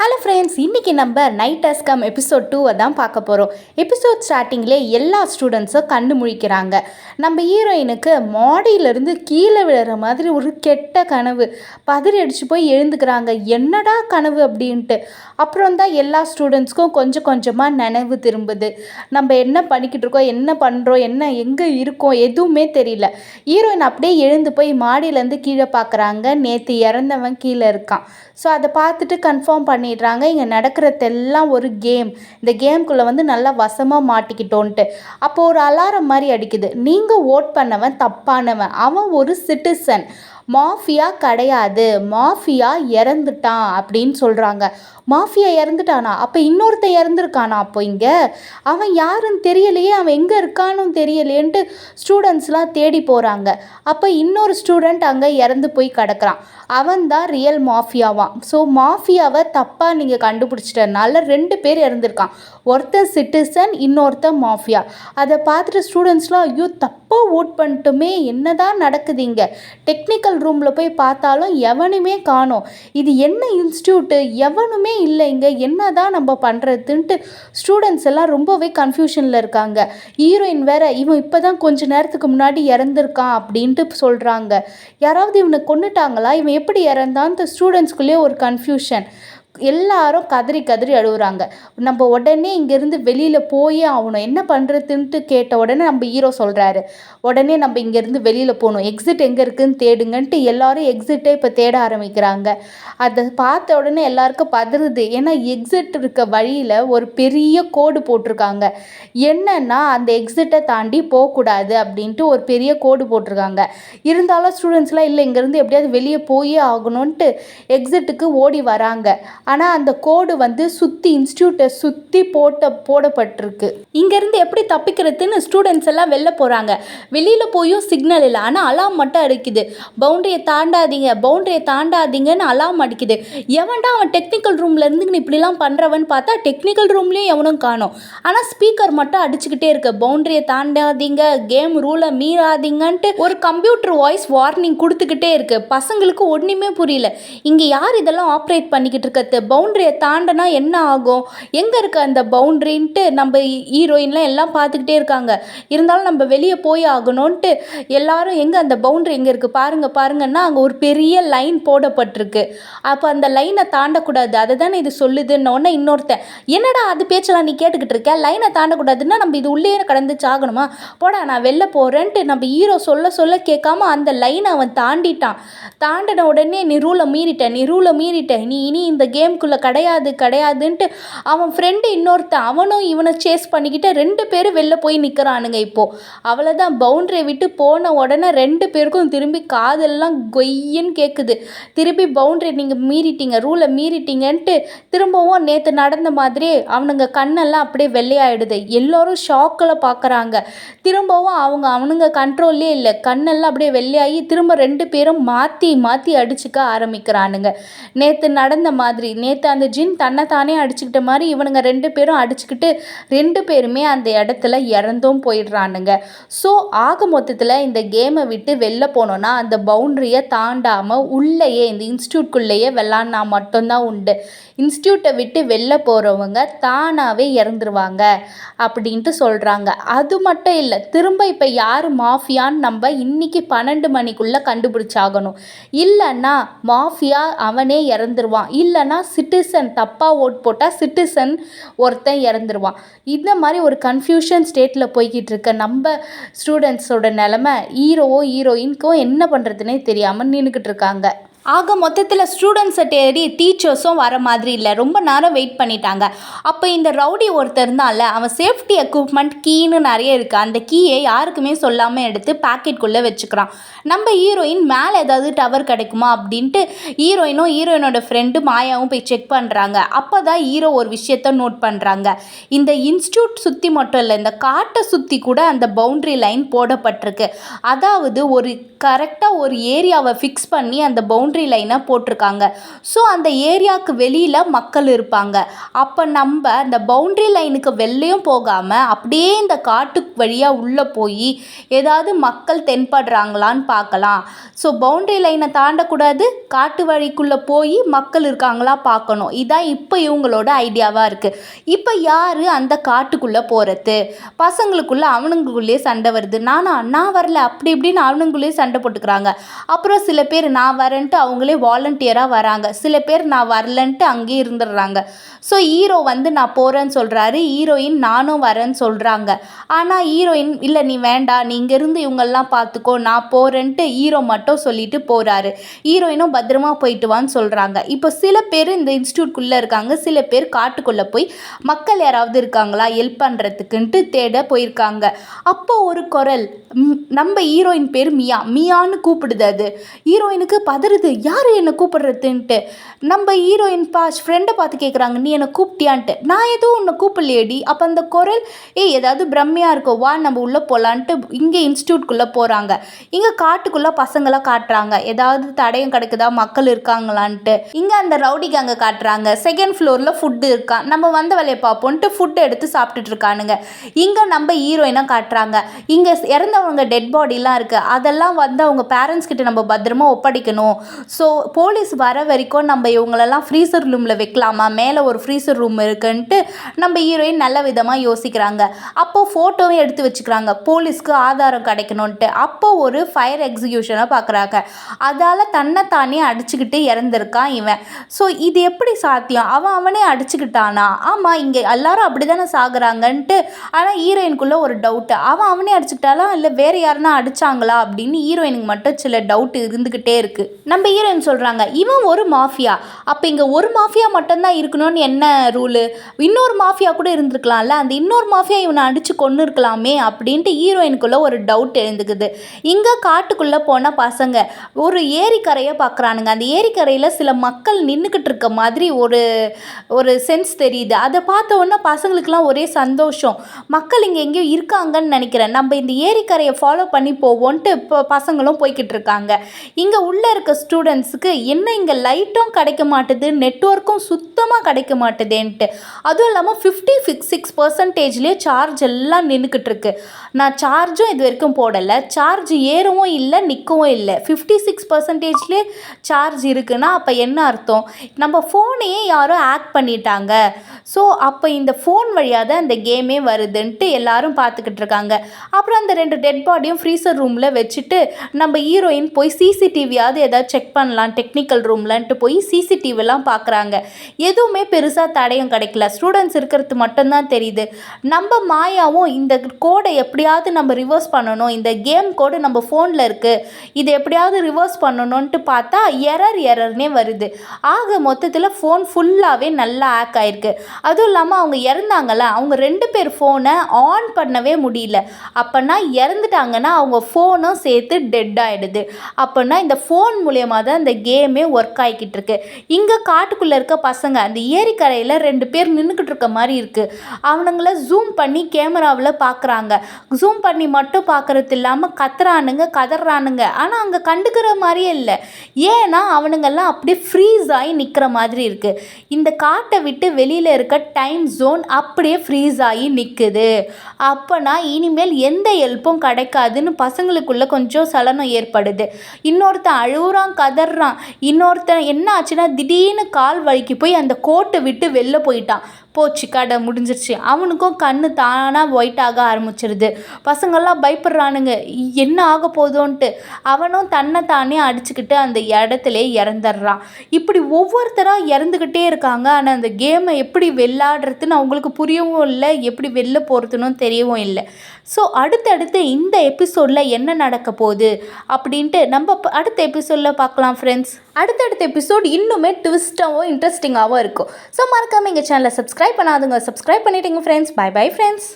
Hello friends, இன்றைக்கி நம்ம night has come episode 2 தான் பார்க்க போகிறோம். எபிசோட் ஸ்டார்டிங்லேயே எல்லா ஸ்டூடெண்ட்ஸும் கண்ணு முழிக்கிறாங்க. நம்ம ஹீரோயினுக்கு மாடியிலேருந்து கீழே விழுற மாதிரி ஒரு கெட்ட கனவு. பதறி அடித்து போய் எழுந்துக்கிறாங்க. என்னடா கனவு அப்படின்ட்டு. அப்புறம் தான் எல்லா ஸ்டூடெண்ட்ஸ்க்கும் கொஞ்சம் கொஞ்சமாக நினைவு திரும்புது. நம்ம என்ன பண்ணிக்கிட்டு இருக்கோம், என்ன பண்ணுறோம், என்ன எங்கே இருக்கோம் எதுவுமே தெரியல. ஹீரோயின் அப்படியே எழுந்து போய் மாடியிலேருந்து கீழே பார்க்குறாங்க. நேற்று இறந்தவன் கீழே இருக்கான். ஸோ அதை பார்த்துட்டு கன்ஃபார்ம் பண்ணிடுறாங்க, இங்கே நடக்கிறதெல்லாம் ஒரு கேம். இந்த கேம்குள்ளே நல்லா வசமாக மாட்டிக்கிட்டோன்ட்டு. அப்போது ஒரு அலாரம் மாதிரி அடிக்குது. நீங்கள் ஓட் பண்ணவன் தப்பானவன், அவன் ஒரு சிட்டிசன், மாஃபியா கிடையாது, மாஃபியா இறந்துட்டான் அப்படின்னு சொல்கிறாங்க. மாஃபியா இறந்துட்டானா? அப்போ இன்னொருத்தன் இறந்துருக்கானா? அப்போ இங்கே அவன் யாருன்னு தெரியலையே, அவன் எங்கே இருக்கான்னு தெரியலையேன்ட்டு ஸ்டூடெண்ட்ஸ்லாம் தேடி போகிறாங்க. அப்போ இன்னொரு ஸ்டூடெண்ட் அங்கே இறந்து போய் கிடக்கிறான். அவன் தான் ரியல் மாஃபியாவான். ஸோ மாஃபியாவை தப்பாக நீங்கள் கண்டுபிடிச்சிட்டனால 2 பேர் இறந்துருக்கான். ஒருத்தன் சிட்டிசன், இன்னொருத்தன் மாஃபியா. அதை பார்த்துட்டு ஸ்டூடெண்ட்ஸ்லாம் ஐயோ தப்பாக ஓட் பண்ணிட்டுமே, என்ன தான் நடக்குது இங்கே? டெக்னிக்கல் ரூமில் போய் பார்த்தாலும் எவனுமே காணோம். இது என்ன இன்ஸ்டியூட்டு? எவனுமே இல்லை இங்கே. என்ன தான் நம்ம பண்ணுறதுன்ட்டு ஸ்டூடெண்ட்ஸ் எல்லாம் ரொம்பவே கன்ஃபியூஷனில் இருக்காங்க. ஹீரோயின் வேற, இவன் இப்போ தான் கொஞ்ச நேரத்துக்கு முன்னாடி இறந்துருக்கான் அப்படின்ட்டு சொல்கிறாங்க. யாராவது இவனை கொன்னுட்டாங்களா? இவன் எப்படி இறந்தான்னு ஸ்டூடெண்ட்ஸ்குள்ளேயே ஒரு கன்ஃபியூஷன். எல்லாரும் கதறி கதறி அழுகுறாங்க. நம்ம உடனே இங்கேருந்து வெளியில் போயே ஆகணும், என்ன பண்ணுறதுன்ட்டு கேட்ட உடனே நம்ம ஹீரோ சொல்கிறாரு, உடனே நம்ம இங்கேருந்து வெளியில் போகணும், எக்ஸிட் எங்கே இருக்குதுன்னு தேடுங்கன்ட்டு எல்லாரும் எக்ஸிட்டே இப்போ தேட ஆரம்பிக்கிறாங்க. அதை பார்த்த உடனே எல்லாருக்கும் பதறுது. ஏன்னா எக்ஸிட் இருக்க வழியில் ஒரு பெரிய கோடு போட்டிருக்காங்க. என்னன்னா அந்த எக்ஸிட்டை தாண்டி போகக்கூடாது அப்படின்ட்டு ஒரு பெரிய கோடு போட்டிருக்காங்க. இருந்தாலும் ஸ்டூடெண்ட்ஸ்லாம் இல்லை, இங்கேருந்து எப்படியாவது வெளியே போயே ஆகணும்ன்ட்டு எக்ஸிட்டுக்கு ஓடி வராங்க. ஆனால் அந்த கோடு சுற்றி இன்ஸ்டியூட்டை சுற்றி போடப்பட்டிருக்கு. இங்கேருந்து எப்படி தப்பிக்கிறதுன்னு ஸ்டூடெண்ட்ஸ் எல்லாம் வெளில போகிறாங்க. வெளியில் போயும் சிக்னல் இல்லை. ஆனால் அலாம் மட்டும் அடிக்குது, பவுண்டரியை தாண்டாதீங்க, பவுண்டரியை தாண்டாதீங்கன்னு அலாம் அடிக்குது. எவன்டா அவன் டெக்னிக்கல் ரூமில் இருந்து இப்படிலாம் பண்ணுறவன் பார்த்தா டெக்னிக்கல் ரூம்லேயும் எவனும் காணோம். ஆனால் ஸ்பீக்கர் மட்டும் அடிச்சுக்கிட்டே இருக்கு, பவுண்டரியை தாண்டாதீங்க, கேம் ரூலை மீறாதீங்கன்ட்டு ஒரு கம்ப்யூட்டர் வாய்ஸ் வார்னிங் கொடுத்துக்கிட்டே இருக்கு. பசங்களுக்கு ஒன்றுமே புரியல. இங்கே யார் இதெல்லாம் ஆப்ரேட் பண்ணிக்கிட்டு இருக்கிறது? பவுண்டரியை தாண்டனா என்ன ஆகும், எங்கே இருக்க அந்த பவுண்டரின்ட்டு நம்ம ஹீரோயின்லாம் எல்லாம் பார்த்துக்கிட்டே இருக்காங்க. இருந்தாலும் நம்ம வெளியே போய் ஆகணும்ன்ட்டு எல்லாரும் எங்கே அந்த பவுண்டரி எங்கே இருக்குது பாருங்கன்னா அங்கே ஒரு பெரிய லைன் போடப்பட்டிருக்கு. அப்போ அந்த லைனை தாண்டக்கூடாது, அதை தானே இது சொல்லுதுன்னொன்னே இன்னொருத்தன், என்னடா அது பேச்செல்லாம் நீ கேட்டுக்கிட்டு இருக்க, லைனை தாண்டக்கூடாதுன்னா நம்ம இது உள்ளே கடந்து சாகணுமா, போடா நான் வெளில போகிறேன்ட்டு நம்ம ஹீரோ சொல்ல கேட்காம அந்த லைனை அவன் தாண்டிட்டான். தாண்டின உடனே நீ ரூலை மீறிட்ட, நீ இனி இந்த கேம்குள்ளே கிடையாதுன்ட்டு அவன் ஃப்ரெண்டு இன்னொருத்தன் அவனும் இவனை சேஸ் பண்ணிக்கிட்டு 2 பேரும் வெளில போய் நிற்கிறானுங்க. இப்போது அவ்வளோதான், பவுண்டரியை விட்டு போன உடனே 2 பேருக்கும் திரும்பி காதெல்லாம் கொய்யின்னு கேட்குது. திருப்பி பவுண்டரி நீங்கள் மீறிட்டீங்க, ரூலை மீறிட்டீங்கன்ட்டு திரும்பவும் நேற்று நடந்த மாதிரியே அவனுங்க கண்ணெல்லாம் அப்படியே வெள்ளையாயிடுது. எல்லோரும் ஷாக்கில் பார்க்குறாங்க. திரும்பவும் அவனுங்க கண்ட்ரோல்லே இல்லை, கண்ணெல்லாம் அப்படியே வெள்ளையாகி திரும்ப 2 பேரும் மாற்றி அடிச்சுக்க ஆரம்பிக்கிறானுங்க. நேற்று நடந்த மாதிரி, நேற்று அந்த ஜின் தன்னைத்தானே அடிச்சுக்கிட்ட மாதிரி இவனுங்க 2 பேரும் அடிச்சுக்கிட்டு 2 பேருமே அந்த இடத்துல இறந்தும் போயிடுறானுங்க. ஸோ ஆக மொத்தத்தில் இந்த கேமை விட்டு வெளில போனோன்னா அந்த பவுண்டரியை தாண்டாமல் உள்ளேயே இந்த இன்ஸ்டியூட்குள்ளேயே விளாட்னா மட்டும்தான் உண்டு. இன்ஸ்டியூட்டை விட்டு வெளில போகிறவங்க தானாகவே இறந்துருவாங்க அப்படின்ட்டு சொல்கிறாங்க. அது மட்டும் இல்லை, திரும்ப இப்போ யார் மாஃபியான்னு நம்ம இன்றைக்கி 12 மணிக்குள்ளே கண்டுபிடிச்சாகணும். இல்லைன்னா மாஃபியா அவனே இறந்துருவான், இல்லைன்னா சிட்டிசன் தப்பாக ஓட் போட்டால் சிட்டிசன் ஒருத்தன் இறந்துருவான். இந்த மாதிரி ஒரு கன்ஃபியூஷன் ஸ்டேட்டில் போய்கிட்டு இருக்க நம்ம ஸ்டூடெண்ட்ஸோட நிலமை, ஹீரோயினுக்கும் என்ன பண்ணுறதுனே தெரியாமல் நின்றுக்கிட்டு இருக்காங்க. ஆக மொத்தத்தில் ஸ்டூடெண்ட்ஸை தேடி டீச்சர்ஸும் வர மாதிரி இல்லை, ரொம்ப நேரம் வெயிட் பண்ணிட்டாங்க. அப்போ இந்த ரவுடி ஒருத்தர் இருந்தால, அவன் சேஃப்டி எக்யூப்மெண்ட் கீன்னு நிறைய இருக்குது, அந்த கீயை யாருக்குமே சொல்லாமல் எடுத்து பாக்கெட்குள்ளே வச்சுக்கிறான். நம்ம ஹீரோயின் மேலே ஏதாவது டவர் கிடைக்குமா அப்படின்ட்டு ஹீரோயினோட ஃப்ரெண்டு மாயாவும் போய் செக் பண்ணுறாங்க. அப்போ தான் ஹீரோ ஒரு விஷயத்த நோட் பண்ணுறாங்க. இந்த இன்ஸ்டியூட் சுற்றி மட்டும் இல்லை, இந்த காட்டை சுற்றி கூட அந்த பவுண்ட்ரி லைன் போடப்பட்டிருக்கு. அதாவது ஒரு கரெக்டாக ஒரு ஏரியாவை ஃபிக்ஸ் பண்ணி அந்த பவுண்ட்ரி பவுண்ட்ரி லைனை போட்டிருக்காங்க. ஸோ அந்த ஏரியாவுக்கு வெளியில் மக்கள் இருப்பாங்க. அப்போ நம்ம அந்த பவுண்ட்ரி லைனுக்கு வெளிலையும் போகாமல் அப்படியே இந்த காட்டு வழியாக உள்ளே போய் ஏதாவது மக்கள் தென்படுறாங்களான்னு பார்க்கலாம். ஸோ பவுண்ட்ரி லைனை தாண்டக்கூடாது, காட்டு வழிக்குள்ளே போய் மக்கள் இருக்காங்களா பார்க்கணும். இதான் இப்போ இவங்களோட ஐடியாவாக இருக்குது. இப்போ யார் அந்த காட்டுக்குள்ளே போகிறது? பசங்களுக்குள்ளே அவனுங்களுக்குள்ளேயே சண்டை வருது. நான் வரல அப்படி இப்படின்னு அவனுங்களே சண்டை போட்டுக்கிறாங்க. அப்புறம் சில பேர் நான் வரேன்ட்டு அவங்களே வாலண்டியராக வராங்க. சில பேர் நான் வரலன்ட்டு அங்கேயே இருந்துடுறாங்க. ஸோ ஹீரோ நான் போகிறேன்னு சொல்கிறாரு. ஹீரோயின் நானும் வரேன்னு சொல்கிறாங்க. ஆனால் ஹீரோயின் இல்லை நீ வேண்டாம், நீ இங்கேருந்து இவங்கெல்லாம் பார்த்துக்கோ, நான் போகிறேன்ட்டு ஹீரோ மட்டும் சொல்லிட்டு போகிறாரு. ஹீரோயினும் பத்திரமா போயிட்டு வான்னு சொல்கிறாங்க. இப்போ சில பேர் இந்த இன்ஸ்டியூட்குள்ளே இருக்காங்க, சில பேர் காட்டுக்குள்ளே போய் மக்கள் யாராவது இருக்காங்களா ஹெல்ப் பண்ணுறதுக்குன்ட்டு தேட போயிருக்காங்க. அப்போ ஒரு குரல், நம்ம ஹீரோயின் பேர் மியான்னு கூப்பிடுது. அது ஹீரோயினுக்கு பதறுது, யார் என்னை கூப்பிடுறதுன்ட்டு. நம்ம ஹீரோயின் ஃப்ரெண்டை பார்த்து கேட்குறாங்க, நீ என்னை கூப்பிட்டியான்ட்டு. நான் எதுவும் உன்னை கூப்பிடலையேடி. அப்போ அந்த குரல், ஏதாவது பிரம்மையாக இருக்கோ, வா நம்ம உள்ளே போகலான்ட்டு இங்கே இன்ஸ்டியூட்குள்ளே போகிறாங்க. இங்கே காட்டுக்குள்ளே பசங்களை காட்டுறாங்க, ஏதாவது தடயம் கிடைக்குதா, மக்கள் இருக்காங்களான்ட்டு. இங்கே அந்த ரவுடி கேங்கை காட்டுறாங்க. செகண்ட் ஃப்ளோரில் ஃபுட்டு இருக்கான், நம்ம வந்த வேலையை பார்ப்போன்ட்டு ஃபுட்டு எடுத்து சாப்பிட்டுட்டு இருக்கானுங்க. இங்கே நம்ம ஹீரோயினை காட்டுறாங்க. இங்கே இறந்தவங்க டெட் பாடிலாம் இருக்குது, அதெல்லாம் அவங்க பேரண்ட்ஸ் கிட்ட நம்ம பத்திரமா ஒப்படைக்கணும். ஸோ போலீஸ் வர வரைக்கும் நம்ம இவங்களெல்லாம் ஃப்ரீசர் ரூமில் வைக்கலாமா, மேலே ஒரு ஃப்ரீசர் ரூம் இருக்குன்ட்டு நம்ம ஹீரோயின் நல்ல விதமாக யோசிக்கிறாங்க. அப்போது ஃபோட்டோவும் எடுத்து வச்சுக்கிறாங்க, போலீஸ்க்கு ஆதாரம் கிடைக்கணுன்ட்டு. அப்போ ஒரு ஃபயர் எக்ஸிக்யூஷனை பார்க்குறாங்க. அதால் தன்னைத்தானே அடிச்சுக்கிட்டு இறந்துருக்கான் இவன். ஸோ இது எப்படி சாத்தியம்? அவனே அடிச்சுக்கிட்டானா? ஆமாம், இங்கே எல்லாரும் அப்படி தானே சாகுறாங்கன்ட்டு. ஆனால் ஹீரோயினுக்குள்ளே ஒரு டவுட்டு, அவனே அடிச்சுக்கிட்டாலா இல்லை வேறு யாருன்னா அடித்தாங்களா அப்படின்னு ஹீரோயினுக்கு மட்டும் சில டவுட் இருந்துக்கிட்டே இருக்குது. நம்ம ஹீரோயின் சொல்கிறாங்க, இவன் ஒரு மாஃபியா, அப்போ இங்கே ஒரு மாஃபியா மட்டும்தான் இருக்கணும்னு என்ன ரூலு? இன்னொரு மாஃபியா கூட இருந்திருக்கலாம்ல, அந்த இன்னொரு மாஃபியா இவனை அடித்து கொன்று இருக்கலாமே அப்படின்ட்டு ஹீரோயினுக்குள்ளே ஒரு டவுட் எழுந்துக்குது. இங்கே காட்டுக்குள்ளே போன பசங்க ஒரு ஏரிக்கரையை பார்க்குறானுங்க. அந்த ஏரிக்கரையில் சில மக்கள் நின்றுக்கிட்டு இருக்க மாதிரி ஒரு சென்ஸ் தெரியுது. அதை பார்த்த உடனே பசங்களுக்குலாம் ஒரே சந்தோஷம், மக்கள் இங்கே எங்கேயோ இருக்காங்கன்னு நினைக்கிறேன், நம்ம இந்த ஏரிக்கரையை ஃபாலோ பண்ணி போவோன்ட்டு இப்போ பசங்களும் போய்கிட்டு இருக்காங்க. இங்கே உள்ளே இருக்க ஸ்டூடெண்ட்ஸுக்கு என்ன இங்கே லைட்டும் கிடைக்க மாட்டுது, நெட்வொர்க்கும் சுத்தமாக கிடைக்க மாட்டுதேன்ட்டு. அதுவும் இல்லாமல் 56% சார்ஜ் எல்லாம் நின்றுக்கிட்டு இருக்கு. நான் சார்ஜும் இது வரைக்கும் போடலை, சார்ஜ் ஏறவும் இல்லை நிற்கவும் இல்லை. 56% சார்ஜ் இருக்குன்னா அப்போ என்ன அர்த்தம்? நம்ம ஃபோனையே யாரோ ஆக்ட் பண்ணிட்டாங்க. ஸோ அப்போ இந்த ஃபோன் வழியாக தான் இந்த கேமே வருதுன்ட்டு எல்லாரும் பார்த்துக்கிட்டு இருக்காங்க. அப்புறம் அந்த 2 டெட் பாடியும் ஃப்ரீசர் ரூமில் வச்சுட்டு நம்ம ஹீரோயின் போய் சிசிடிவியாவது ஏதாவது செக் பண்ணலாம் டெக்னிக்கல் ரூம்லன்ட்டு போய் சிசிடிவிலாம் பார்க்குறாங்க. எதுவுமே பெருசாக தடயம் கிடைக்கல, ஸ்டூடெண்ட்ஸ் இருக்கிறது மட்டும்தான் தெரியுது. நம்ம மாயாவும் இந்த கோடை எப்படியாவது நம்ம ரிவர்ஸ் பண்ணணும், இந்த கேம் கோடு நம்ம ஃபோனில் இருக்குது, இதை எப்படியாவது ரிவர்ஸ் பண்ணணுன்ட்டு பார்த்தா எரர்னே வருது. ஆக மொத்தத்தில் ஃபோன் ஃபுல்லாகவே நல்லா ஹேக் ஆகிருக்கு. அதுவும் இல்லாமல் அவங்க இறந்தாங்கல்ல, அவங்க 2 பேர் ஃபோனை ஆன் பண்ணவே முடியல. அப்போனா இறந்துட்டாங்கன்னா அவங்க ஃபோனும் சேர்த்து டெட் ஆகிடுது. அப்போனா இந்த ஃபோன் மூலியமாக தான் இந்த கேமே ஒர்க் ஆகிக்கிட்டு இருக்கு. இங்கே காட்டுக்குள்ளே இருக்க பசங்க அந்த ஏரிக்கரையில் 2 பேர் நின்றுக்கிட்டு இருக்க மாதிரி இருக்குது. அவனுங்கள ஜூம் பண்ணி கேமராவில் பார்க்குறாங்க. ஜூம் பண்ணி மட்டும் பார்க்குறது இல்லாமல் கதறானுங்க. ஆனால் அங்கே கண்டுக்கிற மாதிரியே இல்லை. ஏன்னா அவனுங்கெல்லாம் அப்படியே ஃப்ரீஸ் ஆகி நிற்கிற மாதிரி இருக்குது. இந்த காட்டை விட்டு வெளியில் இருக்க டைம் ஜோன் அப்படியே ஃப்ரீஸ் ஆகி நிற்குது. அப்போனா இனிமேல் எந்த ஹெல்ப்பும் கிடைக்காதுன்னு பசங்களுக்குள்ளே கொஞ்சம் சலனம் ஏற்படுது. இன்னொருத்தன் அழுகுறான், கதறான். இன்னொருத்தன் என்ன ஆச்சுன்னா திடீர்னு கால் வலிக்கு போய் அந்த கோட்டை விட்டு வெளில போயிட்டான். போச்சு, கடை முடிஞ்சிருச்சு. அவனுக்கும் கண்ணு தானாக ஒயிட் ஆக ஆரம்பிச்சிருது. பசங்கள்லாம் பயப்படுறானுங்க, என்ன ஆக போதோன்ட்டு. அவனும் தன்னை தானே அடிச்சுக்கிட்டு அந்த இடத்துல இறந்துடுறான். இப்படி ஒவ்வொருத்தராக இறந்துக்கிட்டே இருக்காங்க. ஆனால் அந்த கேமை எப்படி விளையாடுறதுன்னு அவங்களுக்கு புரியவும் இல்லை, எப்படி வெளில போகிறதுன்னு தெரியவும் இல்லை. ஸோ அடுத்தடுத்து இந்த எபிசோடில் என்ன நடக்க போகுது அப்படின்ட்டு நம்ம அடுத்த எபிசோடில் பார்க்கலாம் ஃப்ரெண்ட்ஸ். அடுத்தடுத்த எபிசோட் இன்னுமே ட்விஸ்ட்டாகவும் இன்ட்ரெஸ்டிங்காகவும் இருக்கும். ஸோ மறக்காமல் எங்கள் சேனலை சப்ஸ்கிரைப் பண்ணாதுங்க, சப்ஸ்கிரைப் பண்ணிவிடுங்க ஃப்ரெண்ட்ஸ். Bye bye friends.